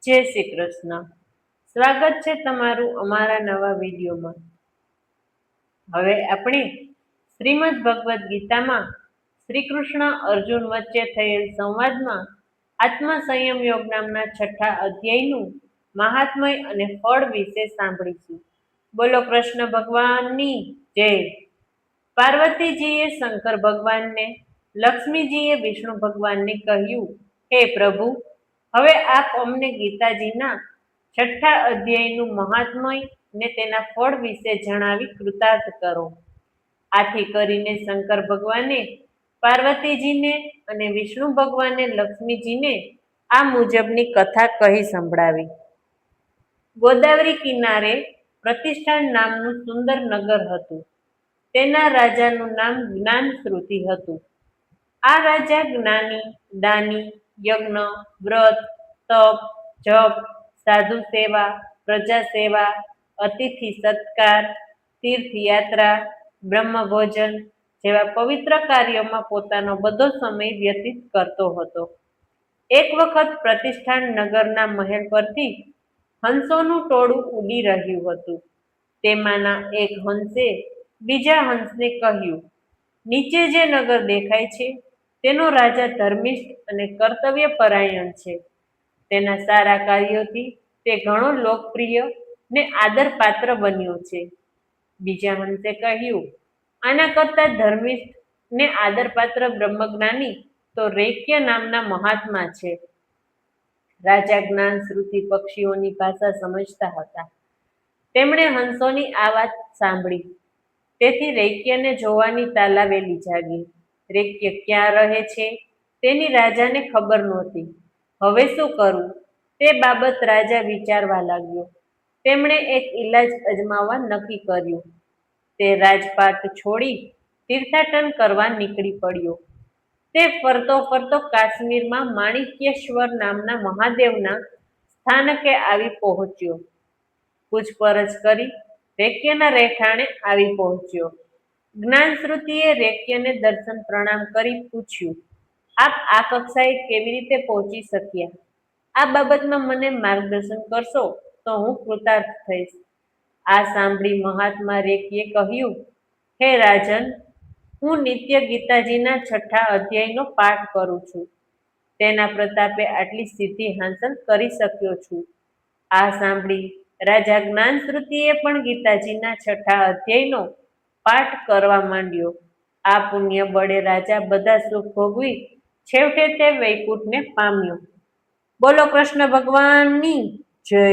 જય શ્રી કૃષ્ણ. સ્વાગત છે તમારું અમારા નવા વિડીયોમાં. હવે આપણે શ્રીમદ ભગવદ્ ગીતામાં શ્રી કૃષ્ણ અર્જુન વચ્ચે થયેલ સંવાદમાં આત્મસંયમ યોગ નામના 6થા અધ્યાયનું મહાત્મય અને ફળ વિશે સાંભળીશું. બોલો કૃષ્ણ ભગવાનની જય. પાર્વતીજીએ શંકર ભગવાનને, લક્ષ્મીજીએ વિષ્ણુ ભગવાનને કહ્યું, હે પ્રભુ, હવે આપ અમને ગીતાજીના 6થા અધ્યાયનું મહાત્મય ને તેના ફળ વિશે જણાવી કૃતાર્થ કરો. આથી કરીને શંકર ભગવાને પાર્વતીજીને અને વિષ્ણુ ભગવાને લક્ષ્મીજીને આ મુજબની કથા કહી સંભળાવી. ગોદાવરી કિનારે પ્રતિષ્ઠાન નામનું સુંદર નગર હતું. તેના રાજાનું નામ જ્ઞાનશ્રુતિ હતું. આ રાજા જ્ઞાની, દાની, યજ્ઞ, વ્રત, તપ, જપ, સાધુ સેવા, પ્રજા સેવા, અતિથિ સત્કાર, તીર્થયાત્રા, બ્રહ્મભોજન જેવા પવિત્ર કાર્યોમાં પોતાનો બધો સમય વ્યતીત કરતો હતો. એક વખત પ્રતિષ્ઠાન નગરના મહેલ પરથી હંસોનું ટોળું ઉડી રહ્યું હતું. તેમાંના એક હંસે બીજા હંસને કહ્યું, નીચે જે નગર દેખાય છે તેનો રાજા ધર્મિષ્ઠ અને કર્તવ્યપરાયણ છે. તેના સારા કાર્યોથી તે ઘણો લોકપ્રિય ને આદરપાત્ર બન્યો છે. બીજા હંસે કહ્યું, આના કરતા ધર્મિષ્ઠ ને આદરપાત્ર બ્રહ્મજ્ઞાની તો રૈક્ય નામના મહાત્મા છે. રાજા જ્ઞાનશ્રુતિ પક્ષીઓની ભાષા સમજતા હતા. તેમણે હંસોની આ વાત સાંભળી. તેથી રૈક્યને જોવાની તાલાવેલી જાગી. રૈક્ય ક્યાં રહે છે તેની રાજાને ખબર નહોતી. હવે શું કરવું તે બાબત રાજા વિચારવા લાગ્યો. તેમણે એક ઈલાજ અજમાવવા નક્કી કર્યું. તે રાજપાટ છોડી તીર્થાટન કરવા નીકળી પડ્યો. તે ફરતો ફરતો કાશ્મીરમાં માણિક્યેશ્વર નામના મહાદેવના સ્થાનકે આવી પહોંચ્યો. પૂછપરછ કરી રૈક્યના રહેઠાણે આવી પહોંચ્યો. જ્ઞાનશ્રુતિએ રૈક્યને દર્શન પ્રણામ કરી પૂછ્યું, આપ આ કક્ષાએ કેવી રીતે પહોંચી શક્યા? આ બાબતમાં મને માર્ગદર્શન કરશો તો હું કૃતાર્થ થઈશ. આ સાંભળી મહાત્મા રૈક્યે કહ્યું, હે રાજન, હું નિત્ય ગીતાજીના 6થા અધ્યાયનો પાઠ કરું છું. તેના પ્રતાપે આટલી સિદ્ધિ હાંસલ કરી શક્યો છું. આ સાંભળી રાજા જ્ઞાનશ્રુતિએ પણ ગીતાજીના 6થા અધ્યાયનો પાઠ કરવા માંડ્યો. આ પુણ્ય બળે રાજા બધા સુખ ભોગવી છેવટે તે વૈકુંઠને પામ્યો. બોલો કૃષ્ણ ભગવાનની જય.